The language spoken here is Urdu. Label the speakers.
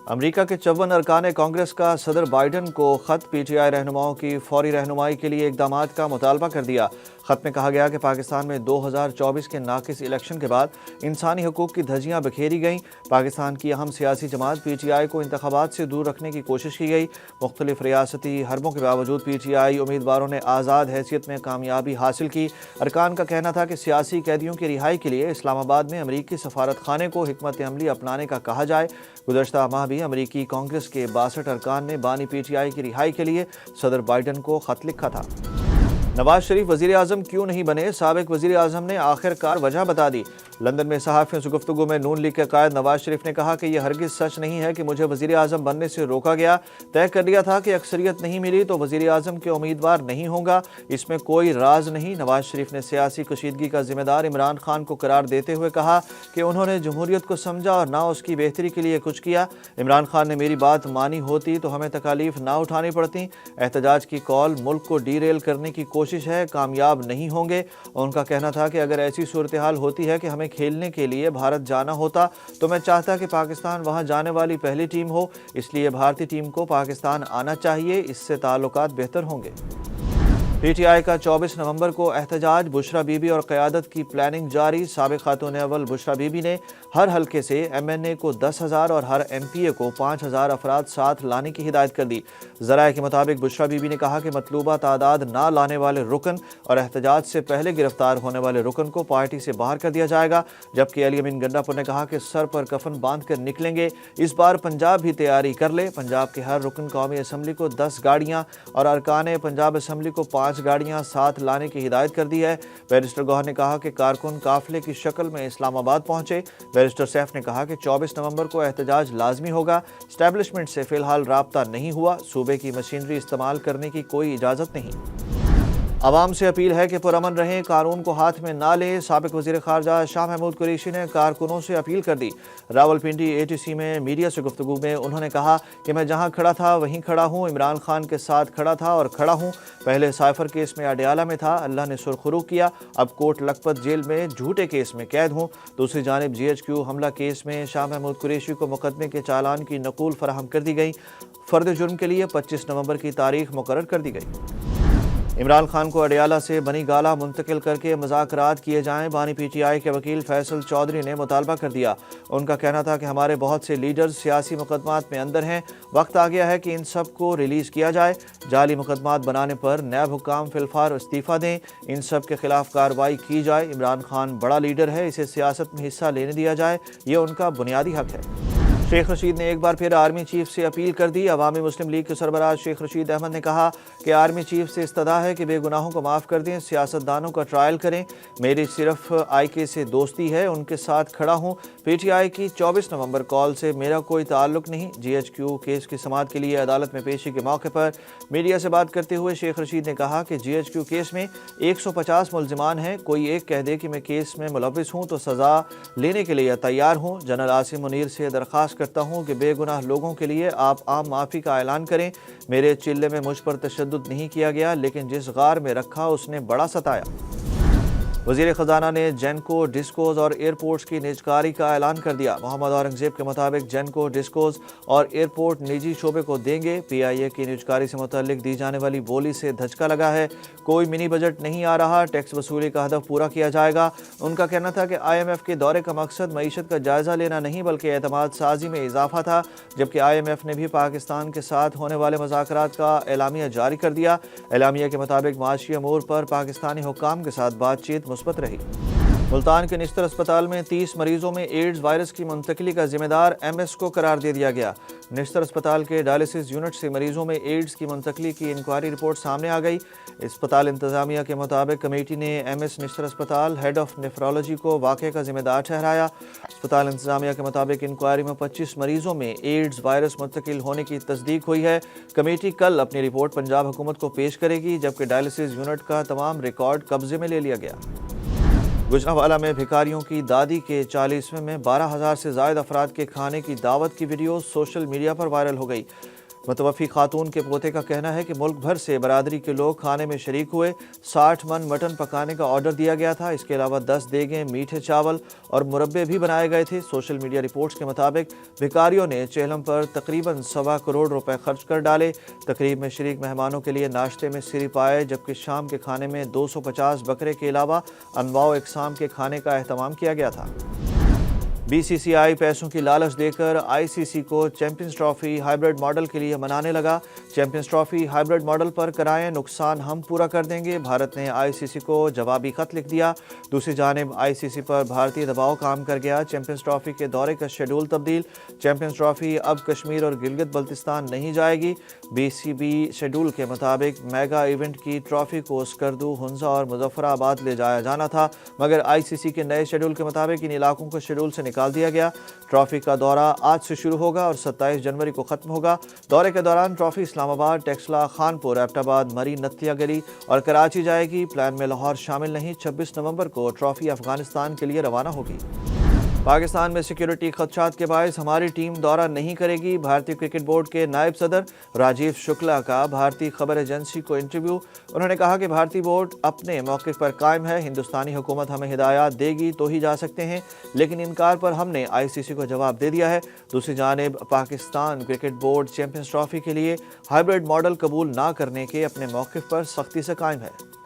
Speaker 1: امریکہ کے 54 ارکان کانگریس کا صدر بائیڈن کو خط پی ٹی آئی رہنماؤں کی فوری رہنمائی کے لیے اقدامات کا مطالبہ کر دیا۔ خط میں کہا گیا کہ پاکستان میں 2024 کے ناقص الیکشن کے بعد انسانی حقوق کی دھجیاں بکھیری گئیں۔ پاکستان کی اہم سیاسی جماعت پی ٹی آئی کو انتخابات سے دور رکھنے کی کوشش کی گئی۔ مختلف ریاستی حربوں کے باوجود پی ٹی آئی امیدواروں نے آزاد حیثیت میں کامیابی حاصل کی۔ ارکان کا کہنا تھا کہ سیاسی قیدیوں کی رہائی کے لیے اسلام آباد میں امریکی سفارت خانے کو حکمت عملی اپنانے کا کہا جائے۔ گزشتہ ماہ بھی امریکی کانگریس کے 62 ارکان نے بانی پی ٹی آئی کی رہائی کے لیے صدر بائیڈن کو خط لکھا تھا۔ نواز شریف وزیر اعظم کیوں نہیں بنے؟ سابق وزیر اعظم نے آخر کار وجہ بتا دی۔ لندن میں صحافیوں سے گفتگو میں نون لیگ کے قائد نواز شریف نے کہا کہ یہ ہرگز سچ نہیں ہے کہ مجھے وزیر اعظم بننے سے روکا گیا۔ طے کر لیا تھا کہ اکثریت نہیں ملی تو وزیر اعظم کے امیدوار نہیں ہوں گا، اس میں کوئی راز نہیں۔ نواز شریف نے سیاسی کشیدگی کا ذمہ دار عمران خان کو قرار دیتے ہوئے کہا کہ انہوں نے جمہوریت کو سمجھا اور نہ اس کی بہتری کے لیے کچھ کیا۔ عمران خان نے میری بات مانی ہوتی تو ہمیں تکالیف نہ اٹھانی پڑتی۔ احتجاج کی کال ملک کو ڈی ریل کرنے کی کوشش ہے، کامیاب نہیں ہوں گے۔ ان کا کہنا تھا کہ اگر ایسی صورتحال ہوتی ہے کہ ہمیں کھیلنے کے لیے بھارت جانا ہوتا تو میں چاہتا کہ پاکستان وہاں جانے والی پہلی ٹیم ہو، اس لیے بھارتی ٹیم کو پاکستان آنا چاہیے، اس سے تعلقات بہتر ہوں گے۔ پی ٹی آئی کا 24 نومبر کو احتجاج، بشرا بی بی اور قیادت کی پلاننگ جاری۔ سابق خاتون اول بشرا بی بی نے ہر حلقے سے ایم این اے کو 10,000 اور ہر ایم پی اے کو 5,000 افراد ساتھ لانے کی ہدایت کر دی۔ ذرائع کے مطابق بشرا بی بی نے کہا کہ مطلوبہ تعداد نہ لانے والے رکن اور احتجاج سے پہلے گرفتار ہونے والے رکن کو پارٹی سے باہر کر دیا جائے گا، جبکہ علی امین گنڈا پور نے کہا کہ سر پر کفن باندھ کر نکلیں گے۔ اس بار پنجاب بھی تیاری کر لے۔ پنجاب کے ہر رکن قومی اسمبلی کو 10 گاڑیاں اور ارکان پنجاب اسمبلی کو 5 گاڑیاں ساتھ لانے کی ہدایت کر دی ہے۔ بیرسٹر گوہر نے کہا کہ کارکن قافلے کی شکل میں اسلام آباد پہنچے۔ بیرسٹر سیف نے کہا کہ 24 نومبر کو احتجاج لازمی ہوگا۔ اسٹیبلشمنٹ سے فی الحال رابطہ نہیں ہوا، صوبے کی مشینری استعمال کرنے کی کوئی اجازت نہیں۔ عوام سے اپیل ہے کہ پرامن رہیں، قانون کو ہاتھ میں نہ لیں۔ سابق وزیر خارجہ شاہ محمود قریشی نے کارکنوں سے اپیل کر دی۔ راولپنڈی اے ٹی سی میں میڈیا سے گفتگو میں انہوں نے کہا کہ میں جہاں کھڑا تھا وہیں کھڑا ہوں، عمران خان کے ساتھ کھڑا تھا اور کھڑا ہوں۔ پہلے سائفر کیس میں اڈیالہ میں تھا، اللہ نے سرخرو کیا، اب کوٹ لکھپت جیل میں جھوٹے کیس میں قید ہوں۔ دوسری جانب جی ایچ کیو حملہ کیس میں شاہ محمود قریشی کو مقدمے کے چالان کی نقول فراہم کر دی گئی۔ فرد جرم کے لیے 25 نومبر کی تاریخ مقرر کر دی گئی۔ عمران خان کو اڈیالہ سے بنی گالہ منتقل کر کے مذاکرات کیے جائیں، بانی پی ٹی آئی کے وکیل فیصل چودھری نے مطالبہ کر دیا۔ ان کا کہنا تھا کہ ہمارے بہت سے لیڈرز سیاسی مقدمات میں اندر ہیں، وقت آ گیا ہے کہ ان سب کو ریلیز کیا جائے۔ جعلی مقدمات بنانے پر نیب حکام فی الفور استعفیٰ دیں، ان سب کے خلاف کارروائی کی جائے۔ عمران خان بڑا لیڈر ہے، اسے سیاست میں حصہ لینے دیا جائے، یہ ان کا بنیادی حق ہے۔ شیخ رشید نے ایک بار پھر آرمی چیف سے اپیل کر دی۔ عوامی مسلم لیگ کے سربراہ شیخ رشید احمد نے کہا کہ آرمی چیف سے استدعا ہے کہ بے گناہوں کو معاف کر دیں، سیاستدانوں کا ٹرائل کریں۔ میری صرف آئی کے سے دوستی ہے، ان کے ساتھ کھڑا ہوں۔ پی ٹی آئی کی 24 نومبر کال سے میرا کوئی تعلق نہیں۔ جی ایچ کیو کیس کی سماعت کے لیے عدالت میں پیشی کے موقع پر میڈیا سے بات کرتے ہوئے شیخ رشید نے کہا کہ جی ایچ کیو کیس میں 150 ملزمان ہیں، کوئی ایک کہہ دے کہ میں کیس میں ملوث ہوں تو سزا لینے کے لیے تیار ہوں۔ جنرل عاصم منیر سے درخواست کرتا ہوں کہ بے گناہ لوگوں کے لیے آپ عام معافی کا اعلان کریں۔ میرے چلے میں مجھ پر تشدد نہیں کیا گیا، لیکن جس غار میں رکھا اس نے بڑا ستایا۔ وزیر خزانہ نے جینکو، ڈسکوز اور ایئرپورٹس کی نجکاری کا اعلان کر دیا۔ محمد اورنگزیب کے مطابق جینکو، ڈسکوز اور ایئرپورٹ نجی شعبے کو دیں گے۔ پی آئی اے کی نجکاری سے متعلق دی جانے والی بولی سے دھچکا لگا ہے، کوئی منی بجٹ نہیں آ رہا، ٹیکس وصولی کا ہدف پورا کیا جائے گا۔ ان کا کہنا تھا کہ آئی ایم ایف کے دورے کا مقصد معیشت کا جائزہ لینا نہیں بلکہ اعتماد سازی میں اضافہ تھا، جبکہ آئی ایم ایف نے بھی پاکستان کے ساتھ ہونے والے مذاکرات کا اعلامیہ جاری کر دیا۔ اعلامیہ کے مطابق معاشی امور پر پاکستانی حکام کے ساتھ بات چیت مثبت رہی۔ ملتان کے نشتر اسپتال میں 30 مریضوں میں ایڈز وائرس کی منتقلی کا ذمہ دار ایم ایس کو قرار دے دیا گیا۔ نشتر اسپتال کے ڈائلسس یونٹ سے مریضوں میں ایڈز کی منتقلی کی انکوائری رپورٹ سامنے آ گئی۔ اسپتال انتظامیہ کے مطابق کمیٹی نے ایم ایس نشتر اسپتال ہیڈ آف نیفرولوجی کو واقعے کا ذمہ دار ٹھہرایا۔ اسپتال انتظامیہ کے مطابق انکوائری میں 25 مریضوں میں ایڈز وائرس منتقل ہونے کی تصدیق ہوئی ہے۔ کمیٹی کل اپنی رپورٹ پنجاب حکومت کو پیش کرے گی، جبکہ ڈائلسس یونٹ کا تمام ریکارڈ قبضے میں لے لیا گیا۔ گجرانوالہ میں بھکاریوں کی دادی کے 40ویں میں 12,000 سے زائد افراد کے کھانے کی دعوت کی ویڈیو سوشل میڈیا پر وائرل ہو گئی۔ متوفی خاتون کے پوتے کا کہنا ہے کہ ملک بھر سے برادری کے لوگ کھانے میں شریک ہوئے۔ 60 من مٹن پکانے کا آرڈر دیا گیا تھا۔ اس کے علاوہ 10 دیگیں، میٹھے چاول اور مربے بھی بنائے گئے تھے۔ سوشل میڈیا رپورٹس کے مطابق بھکاریوں نے چہلم پر تقریباً 1.25 کروڑ روپے خرچ کر ڈالے۔ تقریب میں شریک مہمانوں کے لیے ناشتے میں سری پائے، جبکہ شام کے کھانے میں 250 بکرے کے علاوہ انواع و اقسام کے کھانے کا اہتمام کیا گیا تھا۔ بی سی سی آئی پیسوں کی لالچ دے کر آئی سی سی کو چیمپئنز ٹرافی ہائیبرڈ ماڈل کے لیے منانے لگا۔ چیمپئنز ٹرافی ہائیبرڈ ماڈل پر کرائیں نقصان ہم پورا کر دیں گے، بھارت نے آئی سی سی کو جوابی خط لکھ دیا۔ دوسری جانب آئی سی سی پر بھارتی دباؤ کام کر گیا۔ چیمپئنز ٹرافی کے دورے کا شیڈول تبدیل۔ چیمپئنز ٹرافی اب کشمیر اور گلگت بلتستان نہیں جائے گی۔ بی سی بی شیڈول کے مطابق میگا ایونٹ کی ٹرافی کو اسکردو، ہنزا اور مظفر آباد لے جایا جانا تھا، مگر آئی سی سی کے نئے شیڈول کے مطابق ان علاقوں کو شیڈول سے نکال دیا گیا۔ ٹرافی کا دورہ آج سے شروع ہوگا اور 27 جنوری کو ختم ہوگا۔ دورے کے دوران ٹرافی اسلام آباد، ٹیکسلا، خانپور، ایبٹ آباد، مری، نتیا گلی اور کراچی جائے گی۔ پلان میں لاہور شامل نہیں۔ 26 نومبر کو ٹرافی افغانستان کے لیے روانہ ہوگی۔ پاکستان میں سیکیورٹی خدشات کے باعث ہماری ٹیم دورہ نہیں کرے گی۔ بھارتی کرکٹ بورڈ کے نائب صدر راجیو شکلا کا بھارتی خبر ایجنسی کو انٹرویو۔ انہوں نے کہا کہ بھارتی بورڈ اپنے موقف پر قائم ہے۔ ہندوستانی حکومت ہمیں ہدایات دے گی تو ہی جا سکتے ہیں، لیکن انکار پر ہم نے آئی سی سی کو جواب دے دیا ہے۔ دوسری جانب Pakistan cricket board champions trophy کے لیے ہائیبرڈ ماڈل قبول نہ کرنے کے اپنے موقف پر سختی سے قائم ہے۔